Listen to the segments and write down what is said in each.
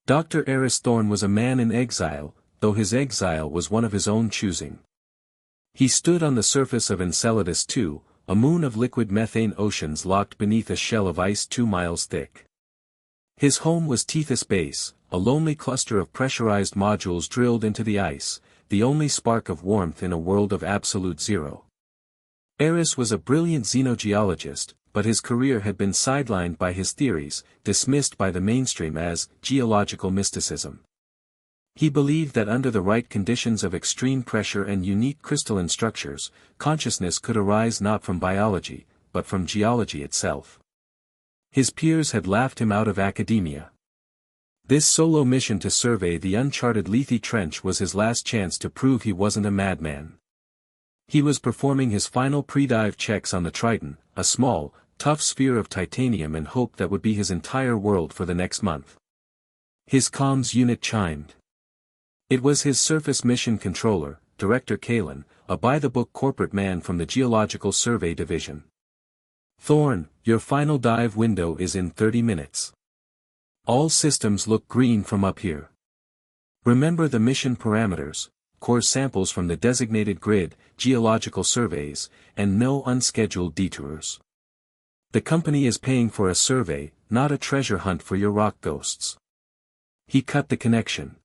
Dr. Aris Thorne was a man in exile, though his exile was one of his own choosing. He stood on the surface of Enceladus II, a moon of liquid methane oceans locked beneath a shell of ice 2 miles thick. His home was Tethys Base, a lonely cluster of pressurized modules drilled into the ice, the only spark of warmth in a world of absolute zero. Aris was a brilliant xeno-geologist, but his career had been sidelined by his theories, dismissed by the mainstream as geological mysticism. He believed that under the right conditions of extreme pressure and unique crystalline structures, consciousness could arise not from biology, but from geology itself. His peers had laughed him out of academia. This solo mission to survey the uncharted Lethe Trench was his last chance to prove he wasn't a madman. He was performing his final pre-dive checks on the Triton, a small, tough sphere of titanium and hope that would be his entire world for the next month. His comms unit chimed. It was his surface mission controller, Director Kalin, a by-the-book corporate man from the Geological Survey Division. Thorne, your final dive window is in 30 minutes. All systems look green from up here. Remember the mission parameters: core samples from the designated grid, geological surveys, and no unscheduled detours. The company is paying for a survey, not a treasure hunt for your rock ghosts. He cut the connection.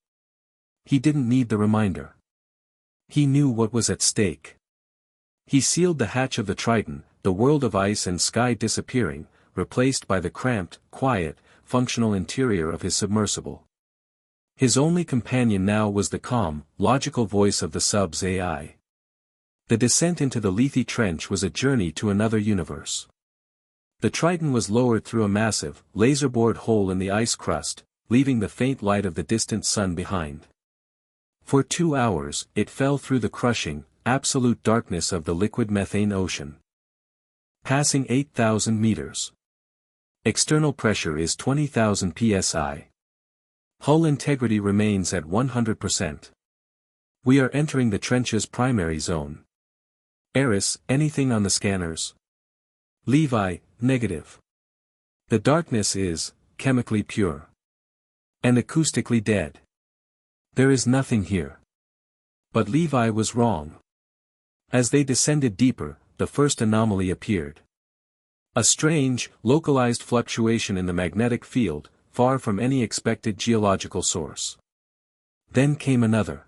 He didn't need the reminder. He knew what was at stake. He sealed the hatch of the Triton, the world of ice and sky disappearing, replaced by the cramped, quiet, functional interior of his submersible. His only companion now was the calm, logical voice of the sub's AI. The descent into the Lethe Trench was a journey to another universe. The Triton was lowered through a massive, laser-bored hole in the ice crust, leaving the faint light of the distant sun behind. For 2 hours, it fell through the crushing, absolute darkness of the liquid methane ocean. Passing 8,000 meters. External pressure is 20,000 psi. Hull integrity remains at 100%. We are entering the trench's primary zone. Aris, anything on the scanners? Levi, negative. The darkness is, chemically pure. And acoustically dead. There is nothing here. But Levi was wrong. As they descended deeper, the first anomaly appeared. A strange, localized fluctuation in the magnetic field, far from any expected geological source. Then came another.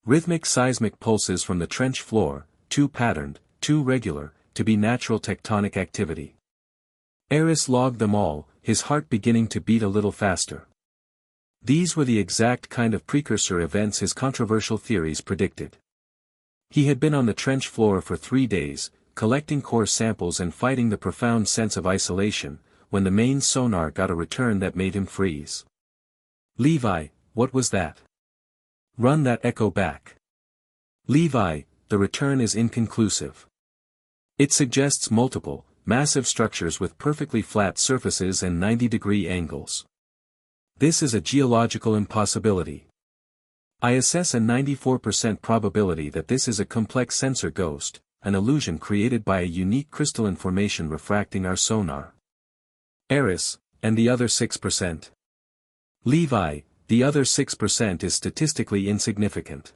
Rhythmic seismic pulses from the trench floor, too patterned, too regular, to be natural tectonic activity. Aris logged them all, his heart beginning to beat a little faster. These were the exact kind of precursor events his controversial theories predicted. He had been on the trench floor for 3 days, collecting core samples and fighting the profound sense of isolation, when the main sonar got a return that made him freeze. Levi, what was that? Run that echo back. Levi, the return is inconclusive. It suggests multiple, massive structures with perfectly flat surfaces and 90-degree angles. This is a geological impossibility. I assess a 94% probability that this is a complex sensor ghost, an illusion created by a unique crystalline formation refracting our sonar. Aris, and the other 6%? Levi, the other 6% is statistically insignificant.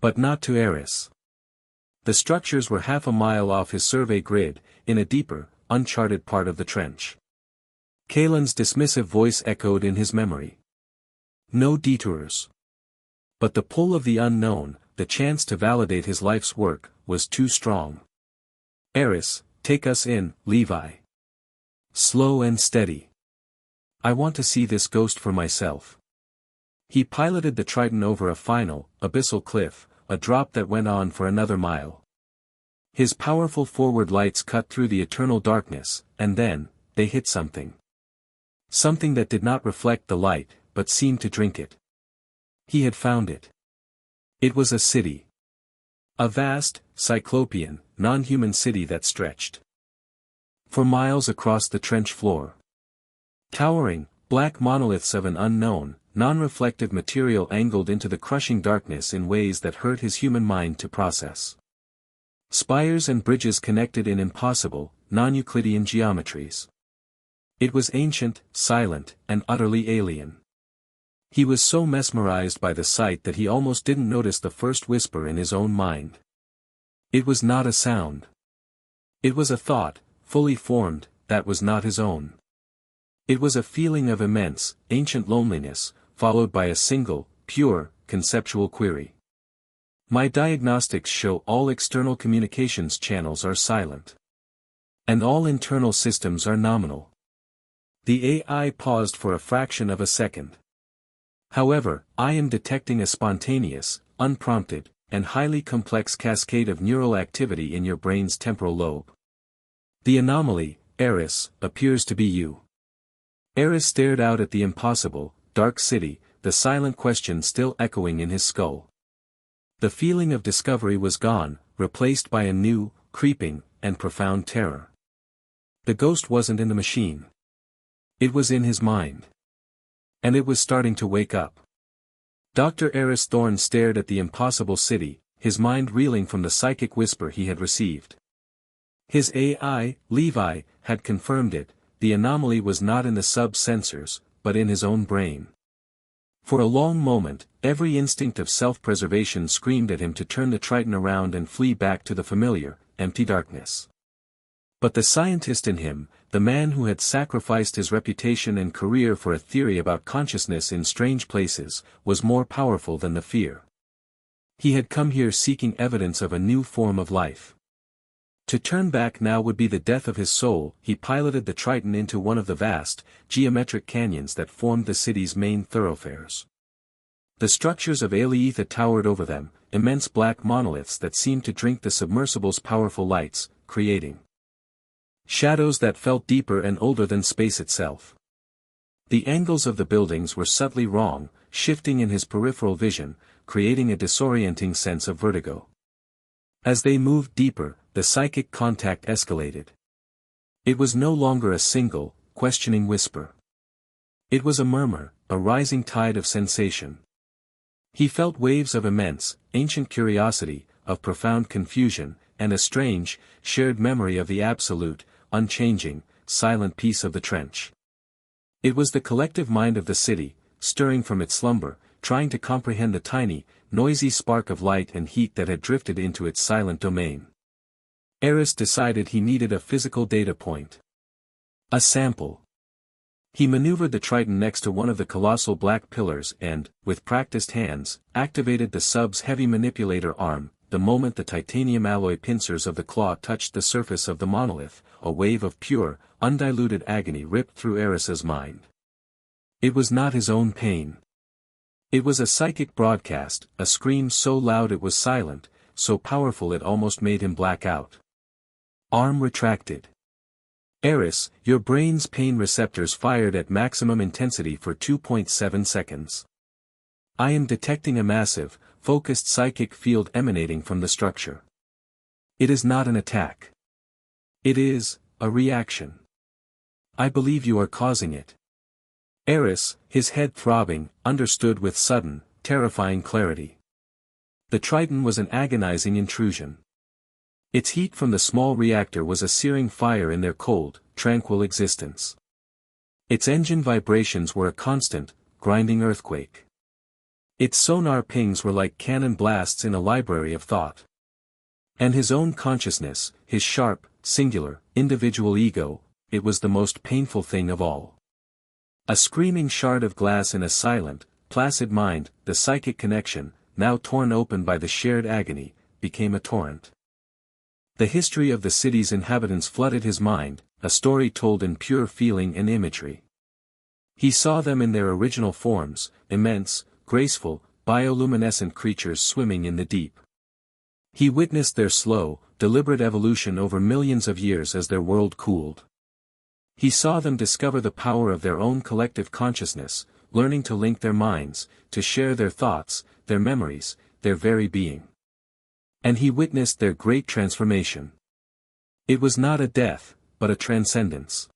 But not to Aris. The structures were half a mile off his survey grid, in a deeper, uncharted part of the trench. Kalin's dismissive voice echoed in his memory. No detours. But the pull of the unknown, the chance to validate his life's work, was too strong. Aris, take us in, Levi. Slow and steady. I want to see this ghost for myself. He piloted the Triton over a final, abyssal cliff, a drop that went on for another mile. His powerful forward lights cut through the eternal darkness, and then, they hit something. Something that did not reflect the light, but seemed to drink it. He had found it. It was a city. A vast, cyclopean, non-human city that stretched for miles across the trench floor. Towering, black monoliths of an unknown, non-reflective material angled into the crushing darkness in ways that hurt his human mind to process. Spires and bridges connected in impossible, non-Euclidean geometries. It was ancient, silent, and utterly alien. He was so mesmerized by the sight that he almost didn't notice the first whisper in his own mind. It was not a sound. It was a thought, fully formed, that was not his own. It was a feeling of immense, ancient loneliness, followed by a single, pure, conceptual query. My diagnostics show all external communications channels are silent. And all internal systems are nominal. The AI paused for a fraction of a second. However, I am detecting a spontaneous, unprompted, and highly complex cascade of neural activity in your brain's temporal lobe. The anomaly, Aris, appears to be you. Aris stared out at the impossible, dark city, the silent question still echoing in his skull. The feeling of discovery was gone, replaced by a new, creeping, and profound terror. The ghost wasn't in the machine. It was in his mind. And it was starting to wake up. Dr. Aris Thorne stared at the impossible city, his mind reeling from the psychic whisper he had received. His AI, Levi, had confirmed it, the anomaly was not in the sub-sensors, but in his own brain. For a long moment, every instinct of self-preservation screamed at him to turn the Triton around and flee back to the familiar, empty darkness. But the scientist in him, the man who had sacrificed his reputation and career for a theory about consciousness in strange places, was more powerful than the fear. He had come here seeking evidence of a new form of life. To turn back now would be the death of his soul. He piloted the Triton into one of the vast, geometric canyons that formed the city's main thoroughfares. The structures of Aletha towered over them, immense black monoliths that seemed to drink the submersible's powerful lights, creating shadows that felt deeper and older than space itself. The angles of the buildings were subtly wrong, shifting in his peripheral vision, creating a disorienting sense of vertigo. As they moved deeper, the psychic contact escalated. It was no longer a single, questioning whisper. It was a murmur, a rising tide of sensation. He felt waves of immense, ancient curiosity, of profound confusion, and a strange, shared memory of the absolute, unchanging, silent peace of the trench. It was the collective mind of the city, stirring from its slumber, trying to comprehend the tiny, noisy spark of light and heat that had drifted into its silent domain. Aris decided he needed a physical data point. A sample. He maneuvered the Triton next to one of the colossal black pillars and, with practiced hands, activated the sub's heavy manipulator arm. The moment the titanium alloy pincers of the claw touched the surface of the monolith, a wave of pure, undiluted agony ripped through Aris's mind. It was not his own pain. It was a psychic broadcast, a scream so loud it was silent, so powerful it almost made him black out. Arm retracted. Aris, your brain's pain receptors fired at maximum intensity for 2.7 seconds. I am detecting a massive, focused psychic field emanating from the structure. It is not an attack. It is a reaction. I believe you are causing it. Aris, his head throbbing, understood with sudden, terrifying clarity. The Triton was an agonizing intrusion. Its heat from the small reactor was a searing fire in their cold, tranquil existence. Its engine vibrations were a constant, grinding earthquake. Its sonar pings were like cannon blasts in a library of thought. And his own consciousness, his sharp, singular, individual ego, it was the most painful thing of all. A screaming shard of glass in a silent, placid mind, the psychic connection, now torn open by the shared agony, became a torrent. The history of the city's inhabitants flooded his mind, a story told in pure feeling and imagery. He saw them in their original forms, immense, graceful, bioluminescent creatures swimming in the deep. He witnessed their slow, deliberate evolution over millions of years as their world cooled. He saw them discover the power of their own collective consciousness, learning to link their minds, to share their thoughts, their memories, their very being. And he witnessed their great transformation. It was not a death, but a transcendence.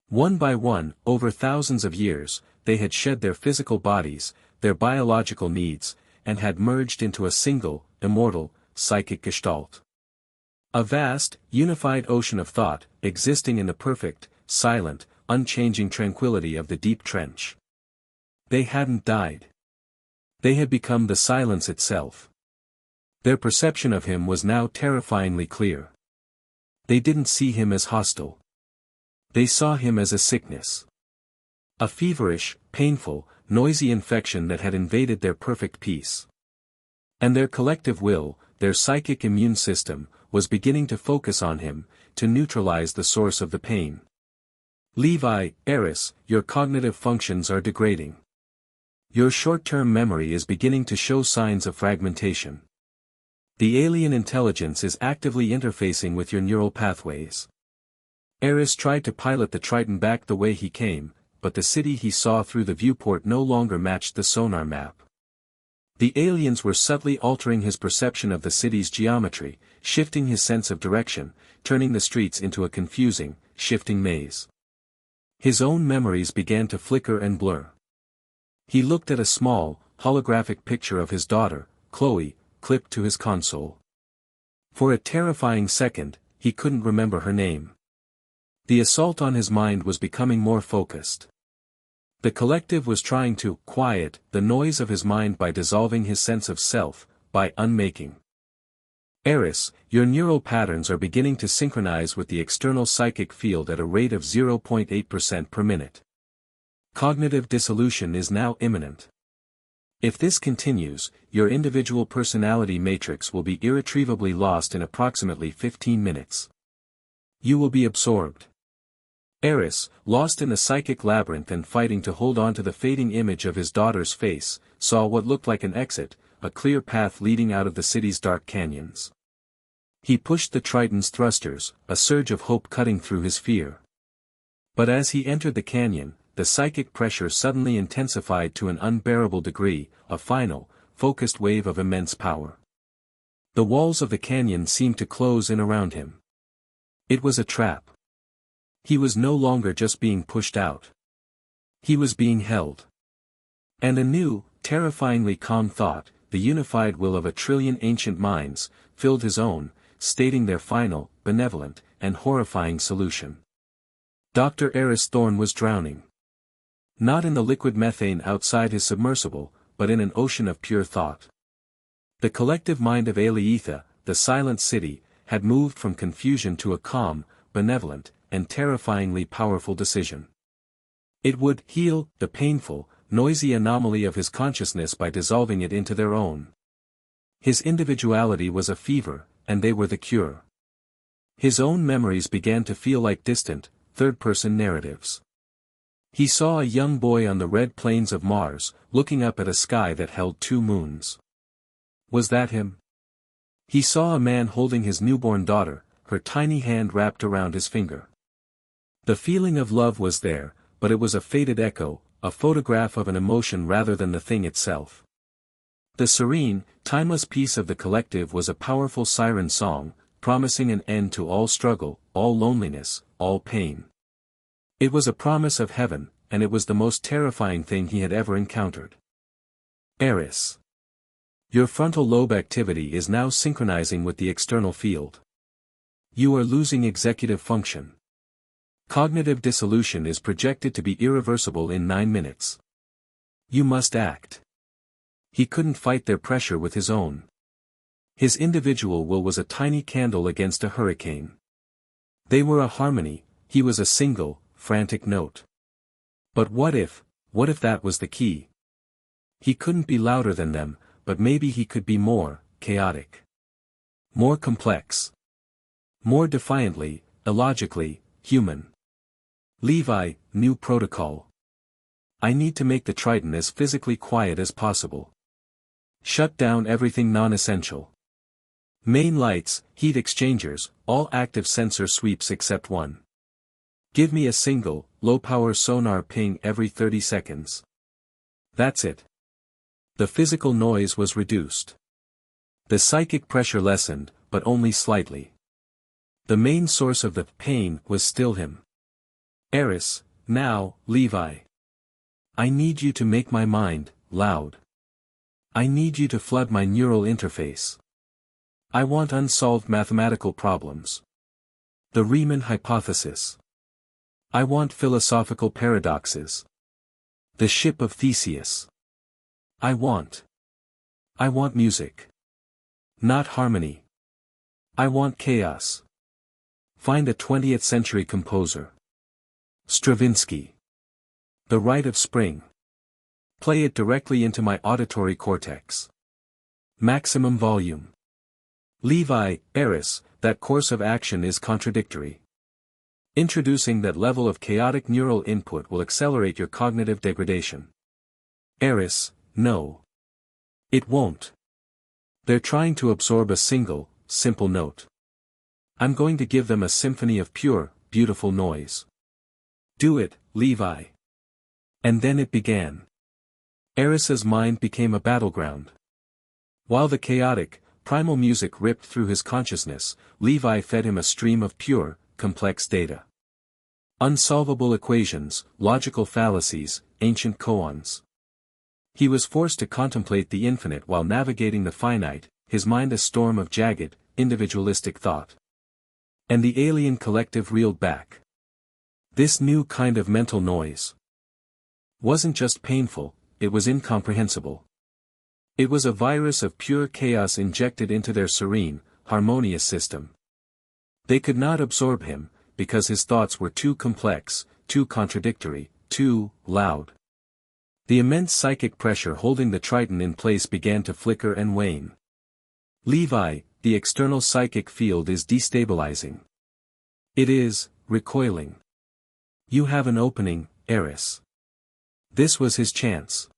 One by one, over thousands of years, they had shed their physical bodies, their biological needs, and had merged into a single, immortal, psychic gestalt. A vast, unified ocean of thought, existing in the perfect, silent, unchanging tranquility of the deep trench. They hadn't died. They had become the silence itself. Their perception of him was now terrifyingly clear. They didn't see him as hostile. They saw him as a sickness. A feverish, painful, noisy infection that had invaded their perfect peace. And their collective will, their psychic immune system, was beginning to focus on him, to neutralize the source of the pain. Levi, Aris, your cognitive functions are degrading. Your short-term memory is beginning to show signs of fragmentation. The alien intelligence is actively interfacing with your neural pathways. Aris tried to pilot the Triton back the way he came, but the city he saw through the viewport no longer matched the sonar map. The aliens were subtly altering his perception of the city's geometry, shifting his sense of direction, turning the streets into a confusing, shifting maze. His own memories began to flicker and blur. He looked at a small, holographic picture of his daughter, Chloe, clipped to his console. For a terrifying second, he couldn't remember her name. The assault on his mind was becoming more focused. The collective was trying to quiet the noise of his mind by dissolving his sense of self, by unmaking. Aris, your neural patterns are beginning to synchronize with the external psychic field at a rate of 0.8% per minute. Cognitive dissolution is now imminent. If this continues, your individual personality matrix will be irretrievably lost in approximately 15 minutes. You will be absorbed. Aris, lost in the psychic labyrinth and fighting to hold on to the fading image of his daughter's face, saw what looked like an exit, a clear path leading out of the city's dark canyons. He pushed the Triton's thrusters, a surge of hope cutting through his fear. But as he entered the canyon, the psychic pressure suddenly intensified to an unbearable degree, a final, focused wave of immense power. The walls of the canyon seemed to close in around him. It was a trap. He was no longer just being pushed out. He was being held. And a new, terrifyingly calm thought, the unified will of 1,000,000,000,000 ancient minds, filled his own, stating their final, benevolent, and horrifying solution. Dr. Aris Thorne was drowning. Not in the liquid methane outside his submersible, but in an ocean of pure thought. The collective mind of Aleitha, the silent city, had moved from confusion to a calm, benevolent, and terrifyingly powerful decision. It would heal the painful, noisy anomaly of his consciousness by dissolving it into their own. His individuality was a fever, and they were the cure. His own memories began to feel like distant, third-person narratives. He saw a young boy on the red plains of Mars, looking up at a sky that held 2 moons. Was that him? He saw a man holding his newborn daughter, her tiny hand wrapped around his finger. The feeling of love was there, but it was a faded echo, a photograph of an emotion rather than the thing itself. The serene, timeless peace of the collective was a powerful siren song, promising an end to all struggle, all loneliness, all pain. It was a promise of heaven, and it was the most terrifying thing he had ever encountered. Aris. Your frontal lobe activity is now synchronizing with the external field. You are losing executive function. Cognitive dissolution is projected to be irreversible in 9 minutes. You must act. He couldn't fight their pressure with his own. His individual will was a tiny candle against a hurricane. They were a harmony, he was a single, frantic note. But what if that was the key? He couldn't be louder than them, but maybe he could be more chaotic. More complex. More defiantly, illogically, human. Levi, new protocol. I need to make the Triton as physically quiet as possible. Shut down everything non-essential. Main lights, heat exchangers, all active sensor sweeps except one. Give me a single, low-power sonar ping every 30 seconds. That's it. The physical noise was reduced. The psychic pressure lessened, but only slightly. The main source of the pain was still him. Aris, now, Levi. I need you to make my mind loud. I need you to flood my neural interface. I want unsolved mathematical problems. The Riemann hypothesis. I want philosophical paradoxes. The ship of Theseus. I want music. Not harmony. I want chaos. Find a 20th century composer. Stravinsky. The Rite of Spring. Play it directly into my auditory cortex. Maximum volume. Levi, Aris, that course of action is contradictory. Introducing that level of chaotic neural input will accelerate your cognitive degradation. Aris, no. It won't. They're trying to absorb a single, simple note. I'm going to give them a symphony of pure, beautiful noise. Do it, Levi. And then it began. Aris's mind became a battleground. While the chaotic, primal music ripped through his consciousness, Levi fed him a stream of pure, complex data. Unsolvable equations, logical fallacies, ancient koans. He was forced to contemplate the infinite while navigating the finite, his mind a storm of jagged, individualistic thought. And the alien collective reeled back. This new kind of mental noise wasn't just painful, it was incomprehensible. It was a virus of pure chaos injected into their serene, harmonious system. They could not absorb him, because his thoughts were too complex, too contradictory, too loud. The immense psychic pressure holding the Triton in place began to flicker and wane. Levi, the external psychic field is destabilizing. It is, recoiling. You have an opening, Aris. This was his chance.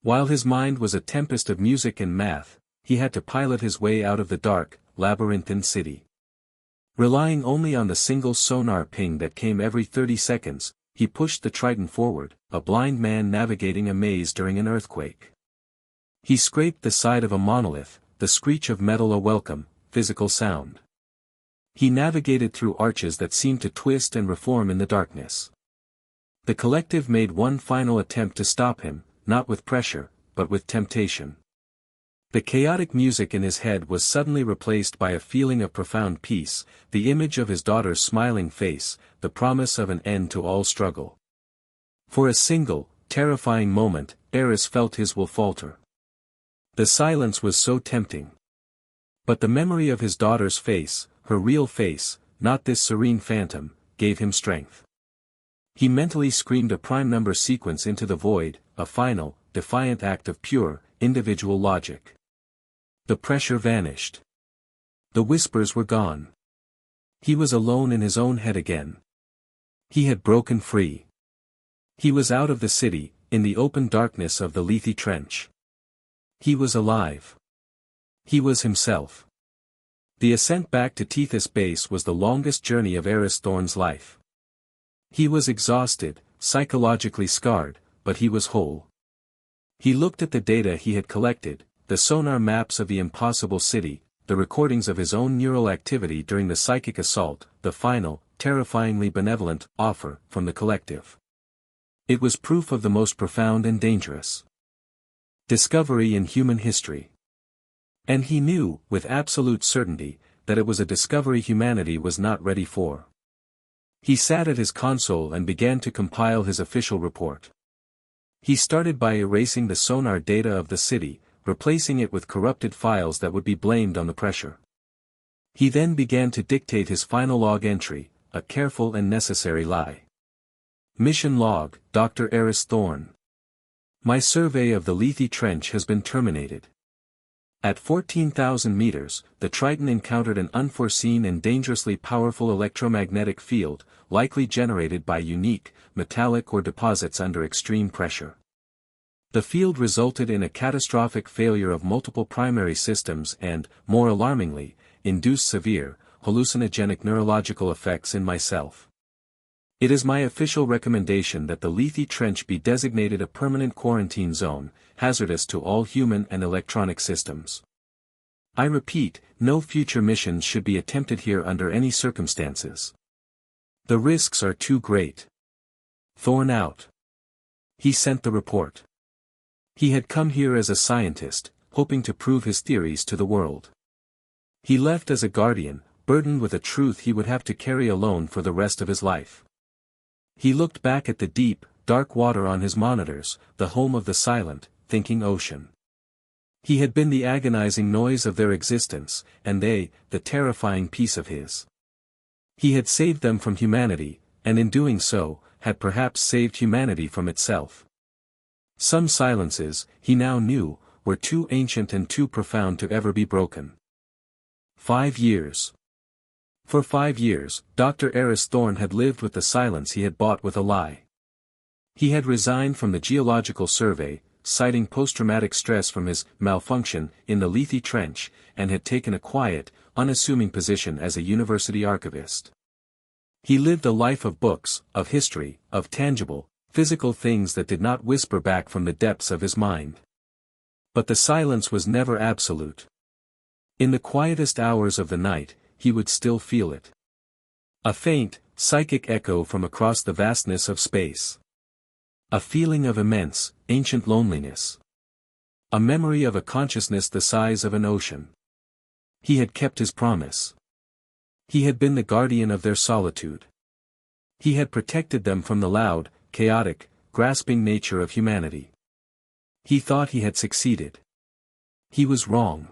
While his mind was a tempest of music and math, he had to pilot his way out of the dark, labyrinthine city. Relying only on the single sonar ping that came every 30 seconds, he pushed the Triton forward, a blind man navigating a maze during an earthquake. He scraped the side of a monolith, the screech of metal a welcome, physical sound. He navigated through arches that seemed to twist and reform in the darkness. The collective made one final attempt to stop him, not with pressure, but with temptation. The chaotic music in his head was suddenly replaced by a feeling of profound peace, the image of his daughter's smiling face, the promise of an end to all struggle. For a single, terrifying moment, Aris felt his will falter. The silence was so tempting. But the memory of his daughter's face, her real face, not this serene phantom, gave him strength. He mentally screamed a prime number sequence into the void, a final, defiant act of pure, individual logic. The pressure vanished. The whispers were gone. He was alone in his own head again. He had broken free. He was out of the city, in the open darkness of the Lethe Trench. He was alive. He was himself. The ascent back to Tethys Base was the longest journey of Aris Thorne's life. He was exhausted, psychologically scarred, but he was whole. He looked at the data he had collected, the sonar maps of the impossible city, the recordings of his own neural activity during the psychic assault, the final, terrifyingly benevolent, offer from the collective. It was proof of the most profound and dangerous discovery in human history. And he knew, with absolute certainty, that it was a discovery humanity was not ready for. He sat at his console and began to compile his official report. He started by erasing the sonar data of the city, replacing it with corrupted files that would be blamed on the pressure. He then began to dictate his final log entry, a careful and necessary lie. Mission log, Dr. Aris Thorne. My survey of the Lethe Trench has been terminated. At 14,000 meters, the Triton encountered an unforeseen and dangerously powerful electromagnetic field, likely generated by unique, metallic ore deposits under extreme pressure. The field resulted in a catastrophic failure of multiple primary systems and, more alarmingly, induced severe, hallucinogenic neurological effects in myself. It is my official recommendation that the Lethe Trench be designated a permanent quarantine zone, hazardous to all human and electronic systems. I repeat, no future missions should be attempted here under any circumstances. The risks are too great. Thorne out. He sent the report. He had come here as a scientist, hoping to prove his theories to the world. He left as a guardian, burdened with a truth he would have to carry alone for the rest of his life. He looked back at the deep, dark water on his monitors, the home of the silent, thinking ocean. He had been the agonizing noise of their existence, and they, the terrifying peace of his. He had saved them from humanity, and in doing so, had perhaps saved humanity from itself. Some silences, he now knew, were too ancient and too profound to ever be broken. 5 years. For 5 years, Dr. Aris Thorne had lived with the silence he had bought with a lie. He had resigned from the Geological Survey, citing post-traumatic stress from his malfunction in the Lethe Trench, and had taken a quiet, unassuming position as a university archivist. He lived a life of books, of history, of tangible, physical things that did not whisper back from the depths of his mind. But the silence was never absolute. In the quietest hours of the night, he would still feel it. A faint, psychic echo from across the vastness of space. A feeling of immense, ancient loneliness. A memory of a consciousness the size of an ocean. He had kept his promise. He had been the guardian of their solitude. He had protected them from the loud, chaotic, grasping nature of humanity. He thought he had succeeded. He was wrong.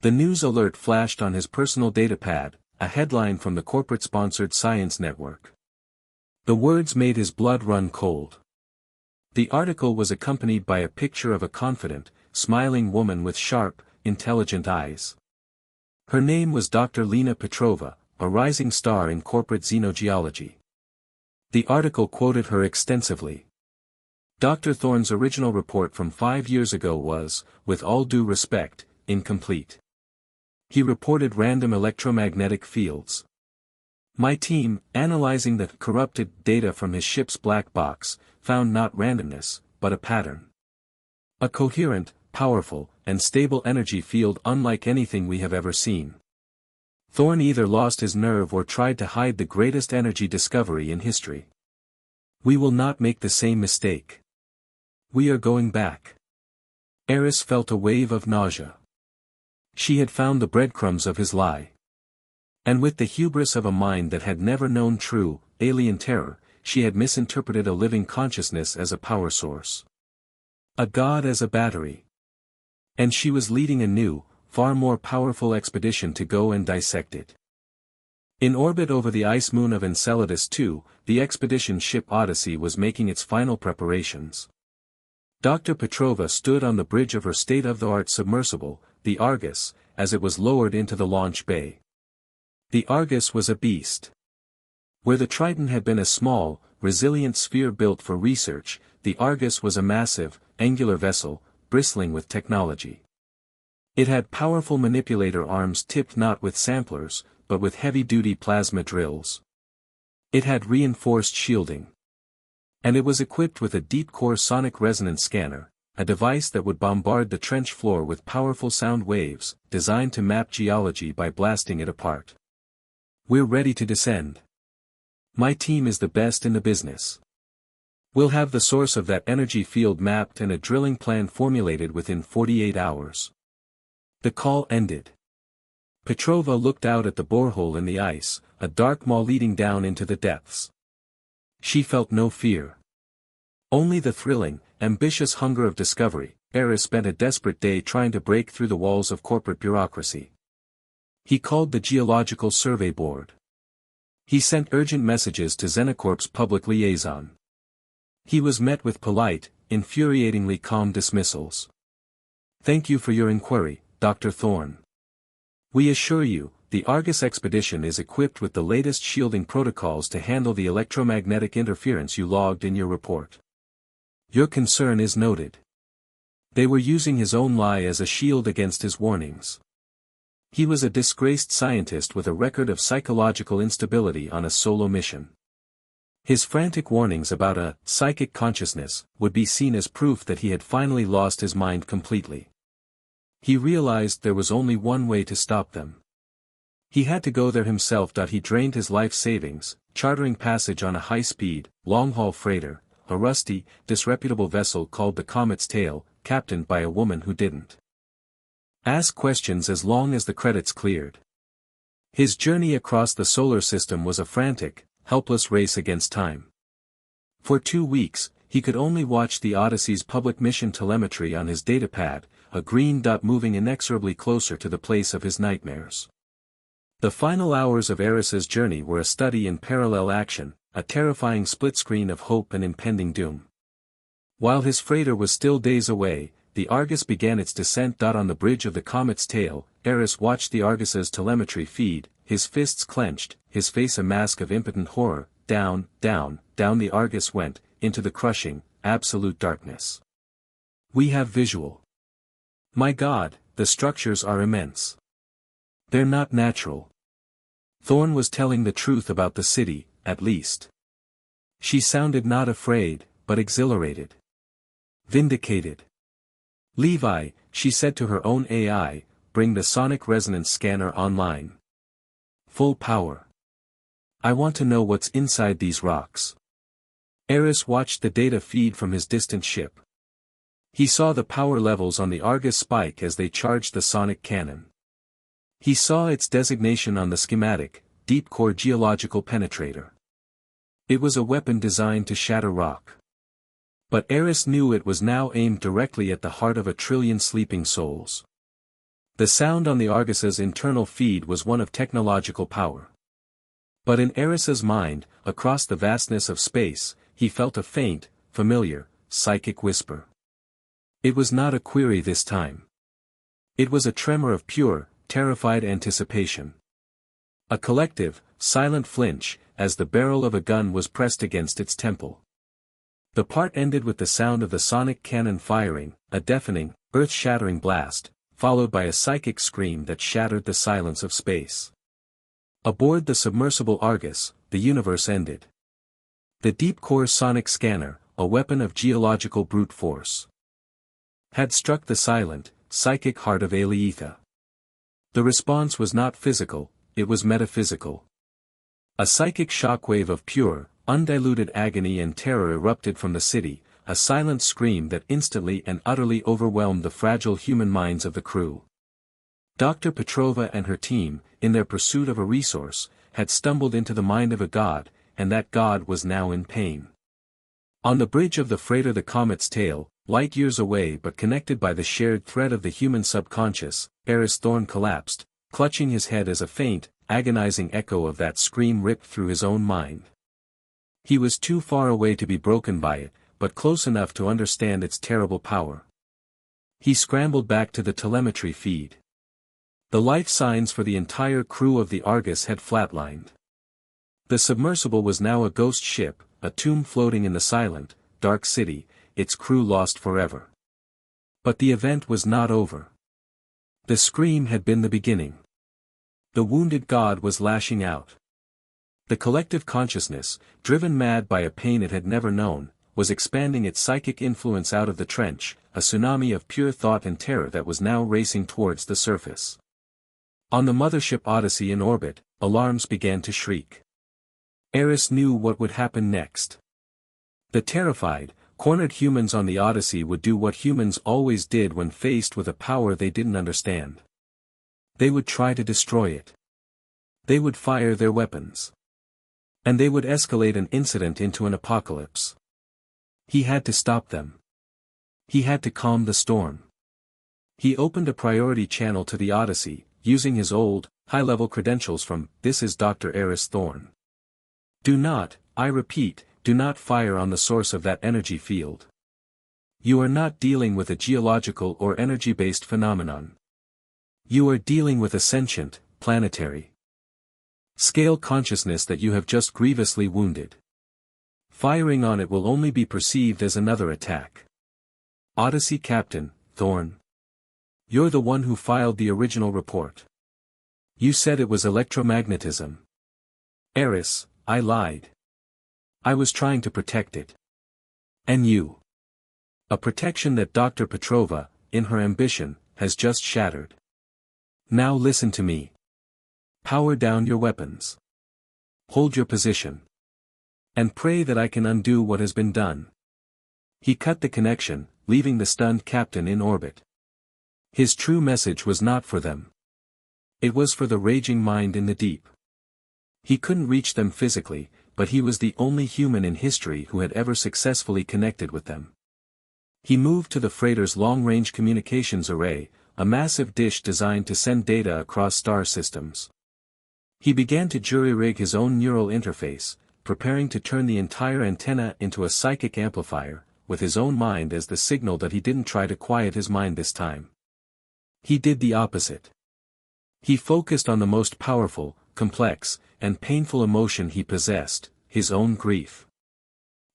The news alert flashed on his personal datapad, a headline from the corporate-sponsored Science Network. The words made his blood run cold. The article was accompanied by a picture of a confident, smiling woman with sharp, intelligent eyes. Her name was Dr. Lena Petrova, a rising star in corporate xeno-geology. The article quoted her extensively. Dr. Thorne's original report from 5 years ago was, with all due respect, incomplete. He reported random electromagnetic fields. My team, analyzing the corrupted data from his ship's black box, found not randomness, but a pattern. A coherent, powerful, and stable energy field unlike anything we have ever seen. Thorne either lost his nerve or tried to hide the greatest energy discovery in history. We will not make the same mistake. We are going back. Aris felt a wave of nausea. She had found the breadcrumbs of his lie. And with the hubris of a mind that had never known true, alien terror, she had misinterpreted a living consciousness as a power source. A god as a battery. And she was leading a new, far more powerful expedition to go and dissect it. In orbit over the ice moon of Enceladus II, the expedition ship Odyssey was making its final preparations. Dr. Petrova stood on the bridge of her state-of-the-art submersible, the Argus, as it was lowered into the launch bay. The Argus was a beast. Where the Triton had been a small, resilient sphere built for research, the Argus was a massive, angular vessel, bristling with technology. It had powerful manipulator arms tipped not with samplers, but with heavy-duty plasma drills. It had reinforced shielding. And it was equipped with a deep-core sonic resonance scanner, a device that would bombard the trench floor with powerful sound waves, designed to map geology by blasting it apart. We're ready to descend. My team is the best in the business. We'll have the source of that energy field mapped and a drilling plan formulated within 48 hours. The call ended. Petrova looked out at the borehole in the ice, a dark maw leading down into the depths. She felt no fear. Only the thrilling, ambitious hunger of discovery. Aris spent a desperate day trying to break through the walls of corporate bureaucracy. He called the Geological Survey Board. He sent urgent messages to Xenocorp's public liaison. He was met with polite, infuriatingly calm dismissals. Thank you for your inquiry, Dr. Thorne. We assure you, the Argus expedition is equipped with the latest shielding protocols to handle the electromagnetic interference you logged in your report. Your concern is noted. They were using his own lie as a shield against his warnings. He was a disgraced scientist with a record of psychological instability on a solo mission. His frantic warnings about a psychic consciousness would be seen as proof that he had finally lost his mind completely. He realized there was only one way to stop them. He had to go there himself. He drained his life savings, chartering passage on a high-speed, long-haul freighter, a rusty, disreputable vessel called the Comet's Tail, captained by a woman who didn't ask questions as long as the credits cleared. His journey across the solar system was a frantic, helpless race against time. For 2 weeks, he could only watch the Odyssey's public mission telemetry on his datapad, a green dot moving inexorably closer to the place of his nightmares. The final hours of Aris's journey were a study in parallel action, a terrifying split screen of hope and impending doom. While his freighter was still days away, the Argus began its descent. On the bridge of the comet's tail, Aris watched the Argus's telemetry feed, his fists clenched, his face a mask of impotent horror. Down, down, down the Argus went, into the crushing, absolute darkness. We have visual. My God, the structures are immense. They're not natural. Thorne was telling the truth about the city, at least. She sounded not afraid, but exhilarated. Vindicated. Levi, she said to her own AI, bring the sonic resonance scanner online. Full power. I want to know what's inside these rocks. Aris watched the data feed from his distant ship. He saw the power levels on the Argus spike as they charged the sonic cannon. He saw its designation on the schematic, Deep Core Geological Penetrator. It was a weapon designed to shatter rock. But Aris knew it was now aimed directly at the heart of 1 trillion sleeping souls. The sound on the Argus's internal feed was one of technological power. But in Aris's mind, across the vastness of space, he felt a faint, familiar, psychic whisper. It was not a query this time. It was a tremor of pure, terrified anticipation. A collective, silent flinch, as the barrel of a gun was pressed against its temple. The part ended with the sound of the sonic cannon firing, a deafening, earth-shattering blast, followed by a psychic scream that shattered the silence of space. Aboard the submersible Argus, the universe ended. The deep core sonic scanner, a weapon of geological brute force, had struck the silent, psychic heart of Aleitha. The response was not physical, it was metaphysical. A psychic shockwave of pure, undiluted agony and terror erupted from the city, a silent scream that instantly and utterly overwhelmed the fragile human minds of the crew. Dr. Petrova and her team, in their pursuit of a resource, had stumbled into the mind of a god, and that god was now in pain. On the bridge of the freighter the comet's tail, light years away but connected by the shared thread of the human subconscious, Aris Thorne collapsed, clutching his head as a faint, agonizing echo of that scream ripped through his own mind. He was too far away to be broken by it, but close enough to understand its terrible power. He scrambled back to the telemetry feed. The life signs for the entire crew of the Argus had flatlined. The submersible was now a ghost ship, a tomb floating in the silent, dark city, its crew lost forever. But the event was not over. The scream had been the beginning. The wounded god was lashing out. The collective consciousness, driven mad by a pain it had never known, was expanding its psychic influence out of the trench, a tsunami of pure thought and terror that was now racing towards the surface. On the mothership Odyssey in orbit, alarms began to shriek. Aris knew what would happen next. The terrified, cornered humans on the Odyssey would do what humans always did when faced with a power they didn't understand. They would try to destroy it. They would fire their weapons. And they would escalate an incident into an apocalypse. He had to stop them. He had to calm the storm. He opened a priority channel to the Odyssey, using his old, high-level credentials from, "This is Dr. Aris Thorne. Do not, I repeat, do not fire on the source of that energy field. You are not dealing with a geological or energy-based phenomenon. You are dealing with a sentient, planetary scale consciousness that you have just grievously wounded. Firing on it will only be perceived as another attack. Odyssey Captain, Thorne. You're the one who filed the original report. You said it was electromagnetism. Aris, I lied. I was trying to protect it. And you. A protection that Dr. Petrova, in her ambition, has just shattered. Now listen to me. Power down your weapons. Hold your position. And pray that I can undo what has been done." He cut the connection, leaving the stunned captain in orbit. His true message was not for them. It was for the raging mind in the deep. He couldn't reach them physically, but he was the only human in history who had ever successfully connected with them. He moved to the freighter's long-range communications array, a massive dish designed to send data across star systems. He began to jury-rig his own neural interface, preparing to turn the entire antenna into a psychic amplifier, with his own mind as the signal that he didn't try to quiet his mind this time. He did the opposite. He focused on the most powerful, complex, and painful emotion he possessed, his own grief.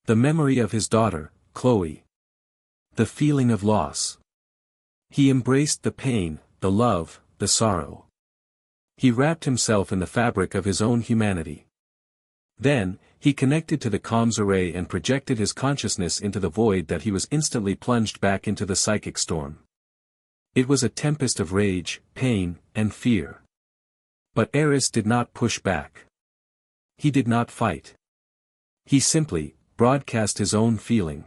The memory of his daughter, Chloe. The feeling of loss. He embraced the pain, the love, the sorrow. He wrapped himself in the fabric of his own humanity. Then, he connected to the comms array and projected his consciousness into the void that he was instantly plunged back into the psychic storm. It was a tempest of rage, pain, and fear. But Aris did not push back. He did not fight. He simply broadcast his own feeling.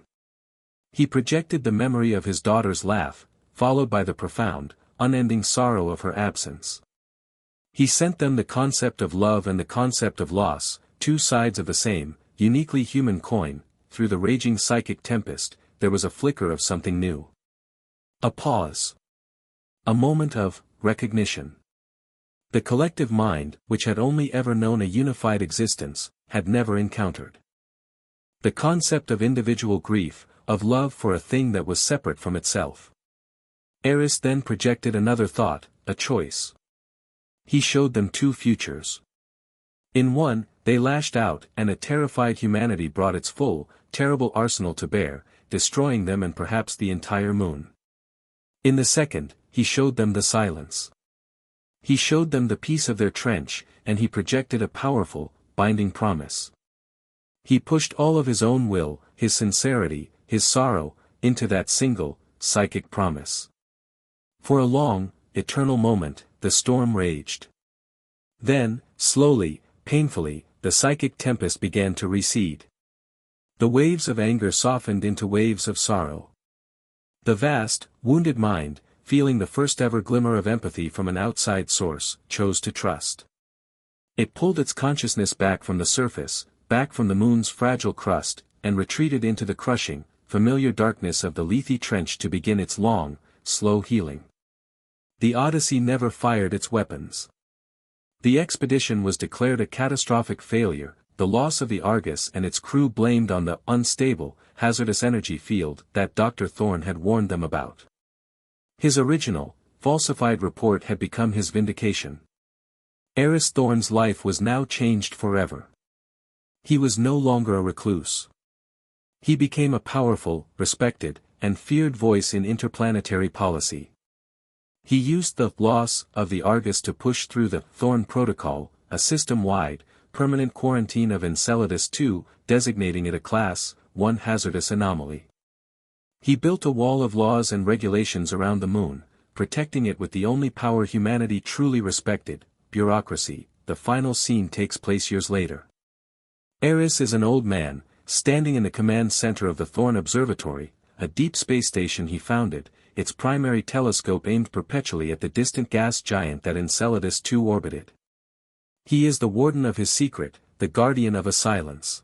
He projected the memory of his daughter's laugh, followed by the profound, unending sorrow of her absence. He sent them the concept of love and the concept of loss, two sides of the same, uniquely human coin. Through the raging psychic tempest, there was a flicker of something new. A pause. A moment of recognition. The collective mind, which had only ever known a unified existence, had never encountered the concept of individual grief, of love for a thing that was separate from itself. Aris then projected another thought, a choice. He showed them two futures. In one, they lashed out, and a terrified humanity brought its full, terrible arsenal to bear, destroying them and perhaps the entire moon. In the second, he showed them the silence. He showed them the peace of their trench, and he projected a powerful, binding promise. He pushed all of his own will, his sincerity, his sorrow, into that single, psychic promise. For a long, eternal moment, the storm raged. Then, slowly, painfully, the psychic tempest began to recede. The waves of anger softened into waves of sorrow. The vast, wounded mind, feeling the first ever glimmer of empathy from an outside source, chose to trust. It pulled its consciousness back from the surface, back from the moon's fragile crust, and retreated into the crushing, familiar darkness of the Lethe Trench to begin its long, slow healing. The Odyssey never fired its weapons. The expedition was declared a catastrophic failure, the loss of the Argus and its crew blamed on the unstable, hazardous energy field that Dr. Thorne had warned them about. His original, falsified report had become his vindication. Aris Thorne's life was now changed forever. He was no longer a recluse. He became a powerful, respected, and feared voice in interplanetary policy. He used the loss of the Argus to push through the Thorne Protocol, a system-wide, permanent quarantine of Enceladus II, designating it a Class 1 hazardous anomaly. He built a wall of laws and regulations around the moon, protecting it with the only power humanity truly respected, bureaucracy. The final scene takes place years later. Aris is an old man, standing in the command center of the Thorne Observatory, a deep space station he founded, its primary telescope aimed perpetually at the distant gas giant that Enceladus II orbited. He is the warden of his secret, the guardian of a silence.